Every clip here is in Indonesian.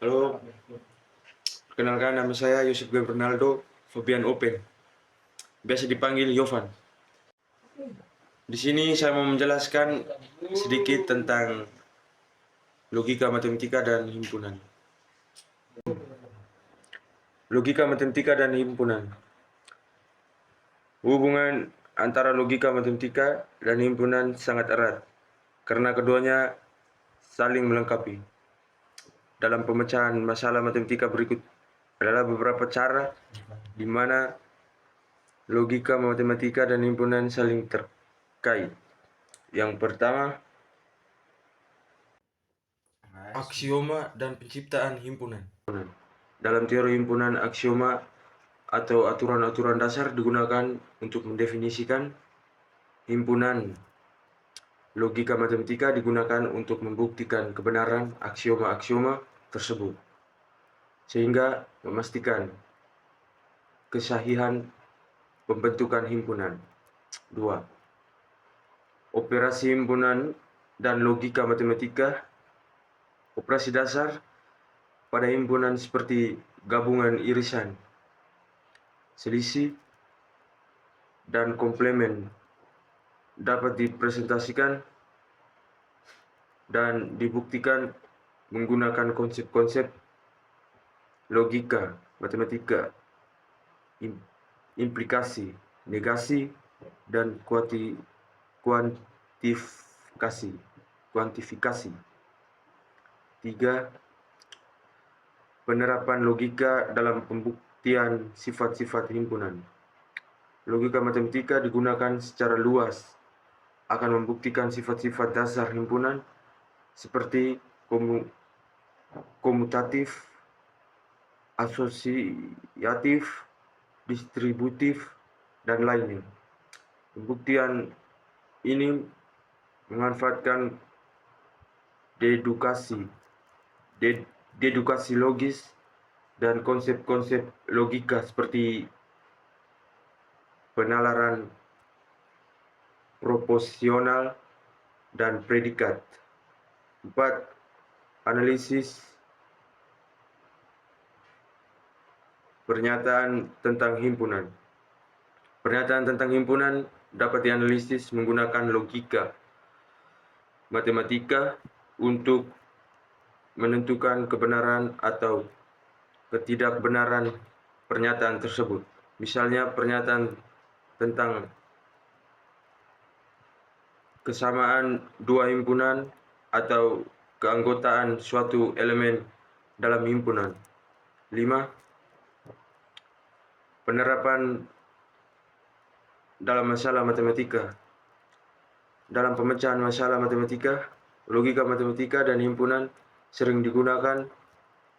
Halo, perkenalkan nama saya Yusuf Bernaldo Fabian Open, biasa dipanggil Yovan. Di sini saya mau menjelaskan sedikit tentang logika matematika dan himpunan. Logika matematika dan himpunan. Hubungan antara logika matematika dan himpunan sangat erat, karena keduanya saling melengkapi. Dalam pemecahan masalah matematika berikut adalah beberapa cara di mana logika matematika dan himpunan saling terkait. Yang pertama, aksioma dan penciptaan himpunan. Dalam teori himpunan, aksioma atau aturan-aturan dasar digunakan untuk mendefinisikan himpunan. Logika matematika digunakan untuk membuktikan kebenaran aksioma-aksioma tersebut, sehingga memastikan kesahihan pembentukan himpunan. 2. Operasi himpunan dan logika matematika. Operasi dasar pada himpunan seperti gabungan irisan, selisih, dan komplemen dapat dipresentasikan dan dibuktikan menggunakan konsep-konsep logika matematika, implikasi, negasi, dan kuantifikasi. 3. Penerapan logika dalam pembuktian sifat-sifat himpunan. Logika matematika digunakan secara luas akan membuktikan sifat-sifat dasar himpunan seperti komutatif, asosiatif, distributif, dan lainnya. Pembuktian ini memanfaatkan dedukasi logis dan konsep-konsep logika seperti penalaran proporsional dan predikat. 4. Analisis pernyataan tentang himpunan. Pernyataan tentang himpunan dapat dianalisis menggunakan logika matematika untuk menentukan kebenaran atau ketidakbenaran pernyataan tersebut. Misalnya, pernyataan tentang kesamaan dua himpunan atau keanggotaan suatu elemen dalam himpunan. 5. Penerapan dalam masalah matematika. Dalam pemecahan masalah matematika, logika matematika dan himpunan sering digunakan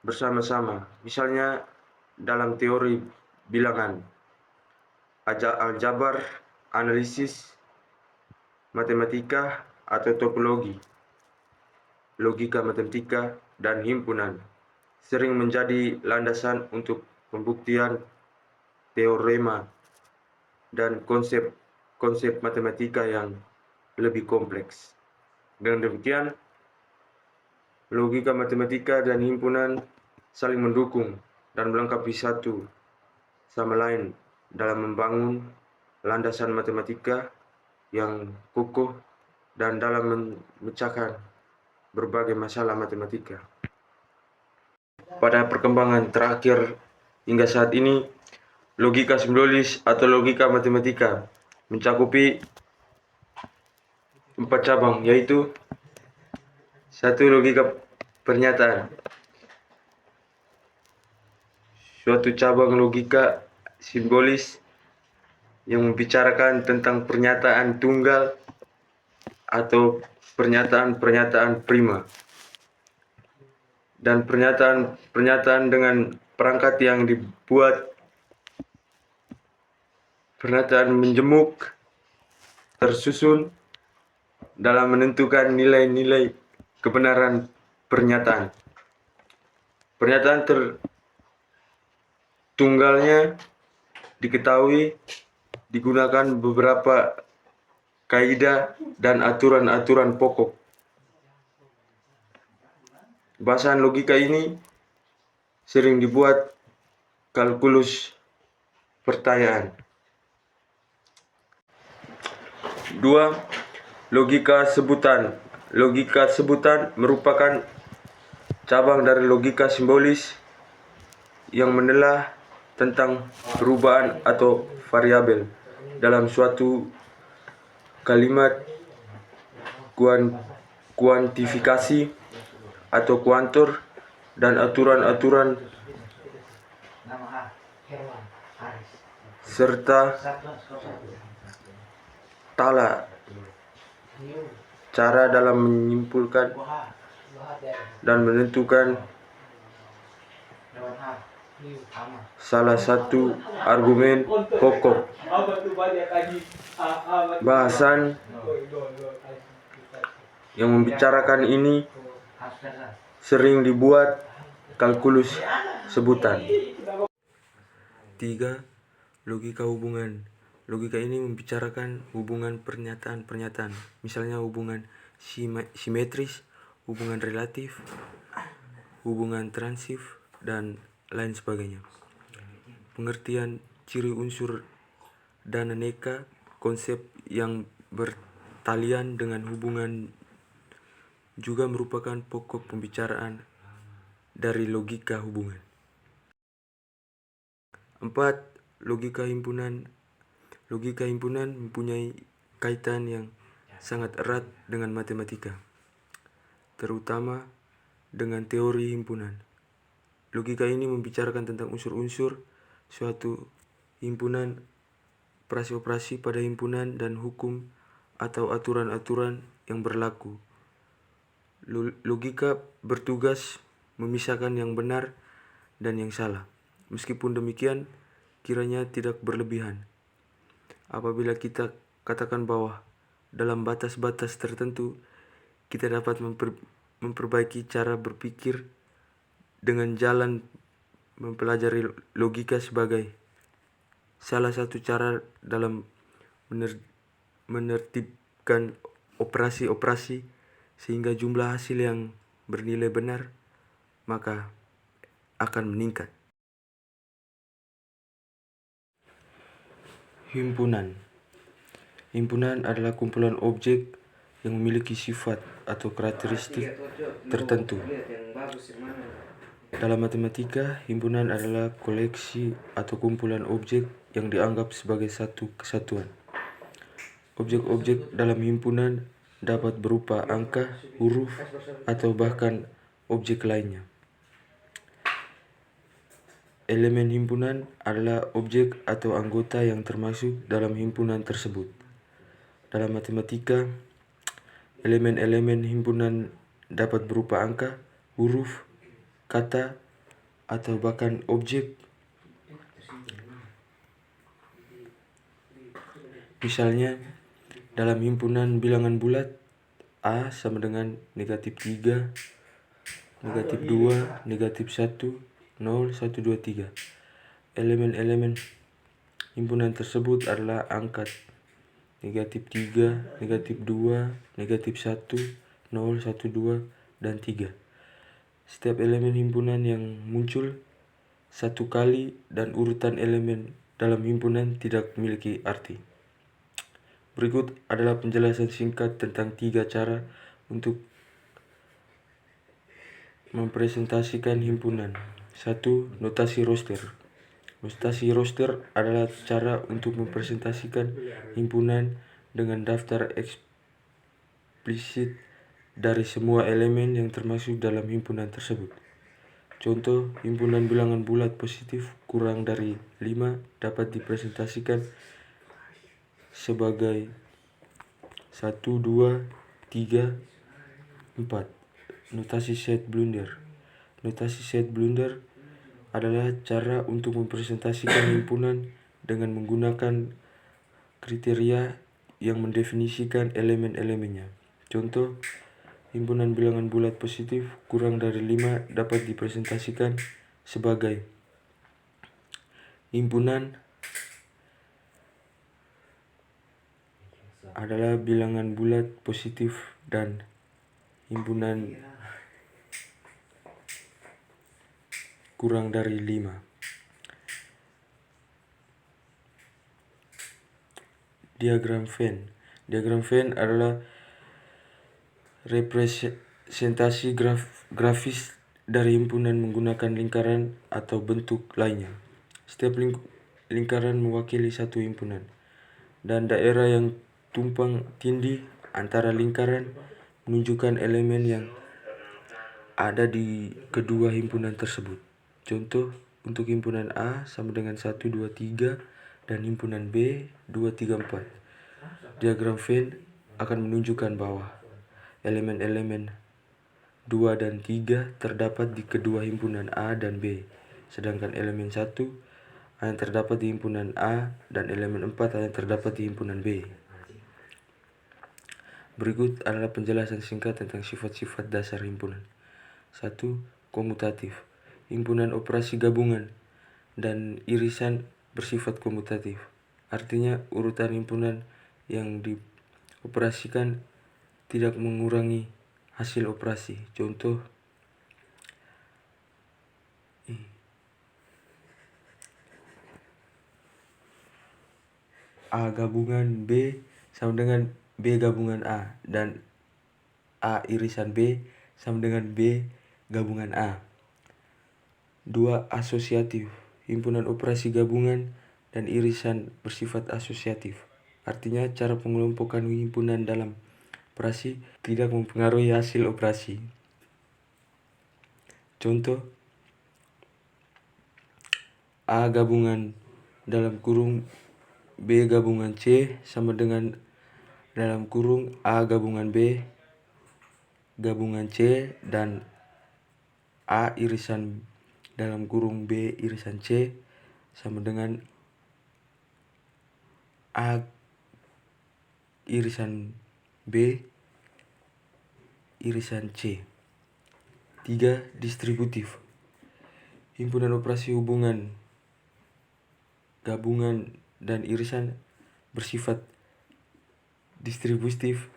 bersama-sama. Misalnya dalam teori bilangan, aljabar, analisis matematika atau topologi. Logika matematika dan himpunan sering menjadi landasan untuk pembuktian teorema dan konsep-konsep matematika yang lebih kompleks. Dengan demikian, logika matematika dan himpunan saling mendukung dan melengkapi satu sama lain dalam membangun landasan matematika yang kokoh dan dalam memecahkan berbagai masalah matematika. Pada perkembangan terakhir hingga saat ini, logika simbolis atau logika matematika mencakupi 4 cabang, yaitu 1. Logika pernyataan. Suatu cabang logika simbolis yang membicarakan tentang pernyataan tunggal atau pernyataan-pernyataan prima, dan pernyataan-pernyataan dengan perangkat yang dibuat pernyataan menjemuk tersusun dalam menentukan nilai-nilai kebenaran pernyataan. Pernyataan tertunggalnya diketahui digunakan beberapa kaidah dan aturan-aturan pokok. Bahasan logika ini sering dibuat kalkulus pertanyaan. 2. Logika sebutan. Logika sebutan merupakan cabang dari logika simbolis yang menelaah tentang perubahan atau variabel dalam suatu kalimat kuantifikasi atau kuantor dan aturan-aturan serta tata cara dalam menyimpulkan dan menentukan salah satu argumen pokok. Bahasan yang membicarakan ini sering dibuat kalkulus sebutan. 3. Logika hubungan. Logika ini membicarakan hubungan pernyataan-pernyataan, misalnya hubungan simetris, hubungan relatif, hubungan transif, dan lain sebagainya. Pengertian ciri unsur dan aneka konsep yang bertalian dengan hubungan juga merupakan pokok pembicaraan dari logika hubungan. 4. Logika himpunan. Logika himpunan mempunyai kaitan yang sangat erat dengan matematika, terutama dengan teori himpunan. Logika ini membicarakan tentang unsur-unsur suatu himpunan, operasi-operasi pada himpunan, dan hukum atau aturan-aturan yang berlaku. Logika bertugas memisahkan yang benar dan yang salah. Meskipun demikian, kiranya tidak berlebihan. Apabila kita katakan bahwa dalam batas-batas tertentu kita dapat memperbaiki cara berpikir dengan jalan mempelajari logika sebagai salah satu cara dalam menertibkan operasi-operasi sehingga jumlah hasil yang bernilai benar, maka akan meningkat. Himpunan. Himpunan adalah kumpulan objek yang memiliki sifat atau karakteristik tertentu. Dalam matematika, himpunan adalah koleksi atau kumpulan objek yang dianggap sebagai satu kesatuan. Objek-objek dalam himpunan dapat berupa angka, huruf, atau bahkan objek lainnya. Elemen himpunan adalah objek atau anggota yang termasuk dalam himpunan tersebut. Dalam matematika, elemen-elemen himpunan dapat berupa angka, huruf, kata, atau bahkan objek. Misalnya, dalam himpunan bilangan bulat, A sama dengan -3, -2, -1, 0, 1, 2, 3. Elemen-elemen himpunan tersebut adalah angka -3, -2, -1, 0, 1, 2, dan 3. Setiap elemen himpunan yang muncul satu kali dan urutan elemen dalam himpunan tidak memiliki arti. Berikut adalah penjelasan singkat tentang 3 cara untuk mempresentasikan himpunan. 1. Notasi roster. Notasi roster adalah cara untuk mempresentasikan himpunan dengan daftar eksplisit dari semua elemen yang termasuk dalam himpunan tersebut. Contoh, himpunan bilangan bulat positif kurang dari 5 dapat dipresentasikan sebagai 1, 2, 3, 4. Notasi set blunder. Notasi set blunder adalah cara untuk mempresentasikan himpunan dengan menggunakan kriteria yang mendefinisikan elemen-elemennya. Contoh, himpunan bilangan bulat positif kurang dari 5 dapat dipresentasikan sebagai himpunan adalah bilangan bulat positif dan himpunan kurang dari 5. Diagram Venn. Diagram Venn adalah representasi grafis dari himpunan menggunakan lingkaran atau bentuk lainnya. Setiap lingkaran mewakili satu himpunan, dan daerah yang tumpang tindih antara lingkaran menunjukkan elemen yang ada di kedua himpunan tersebut. Contoh, untuk himpunan A sama dengan 1, 2, 3 dan himpunan B 2, 3, 4. Diagram Venn akan menunjukkan bahwa elemen-elemen 2 dan 3 terdapat di kedua himpunan A dan B, sedangkan elemen 1 hanya terdapat di himpunan A dan elemen 4 hanya terdapat di himpunan B. Berikut adalah penjelasan singkat tentang sifat-sifat dasar himpunan. 1. Komutatif. Himpunan operasi gabungan dan irisan bersifat komutatif. Artinya urutan himpunan yang dioperasikan tidak mengurangi hasil operasi. Contoh, A gabungan B sama dengan B gabungan A, dan A irisan B sama dengan B gabungan A. 2. Asosiatif. Himpunan operasi gabungan dan irisan bersifat asosiatif. Artinya cara pengelompokan himpunan dalam operasi tidak mempengaruhi hasil operasi. Contoh, A gabungan dalam kurung B gabungan C sama dengan dalam kurung A gabungan B gabungan C dan A irisan dalam kurung B irisan C sama dengan A irisan B irisan C. 3. Distributif. Himpunan operasi hubungan gabungan dan irisan bersifat distributif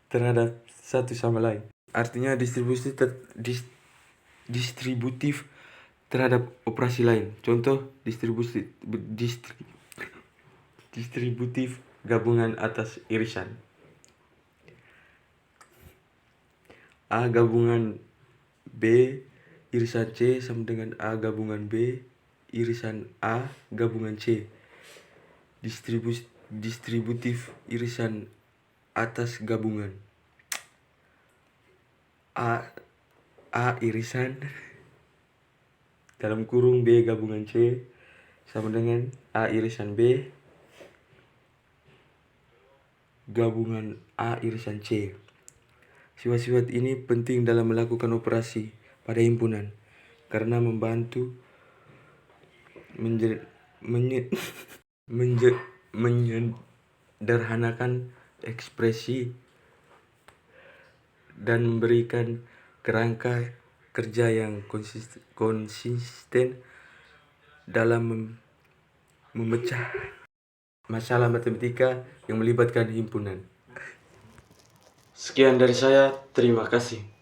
terhadap satu sama lain. Artinya distributif terhadap operasi lain. Contoh, distributif gabungan atas irisan. A gabungan B irisan C sama dengan A gabungan B irisan A gabungan C. Distributif irisan atas gabungan. A irisan dalam kurung B gabungan C sama dengan A irisan B gabungan A irisan C. Sifat-sifat ini penting dalam melakukan operasi pada himpunan karena membantu menyederhanakan ekspresi dan memberikan kerangka kerja yang konsisten dalam memecah masalah matematika yang melibatkan himpunan. Sekian dari saya, terima kasih.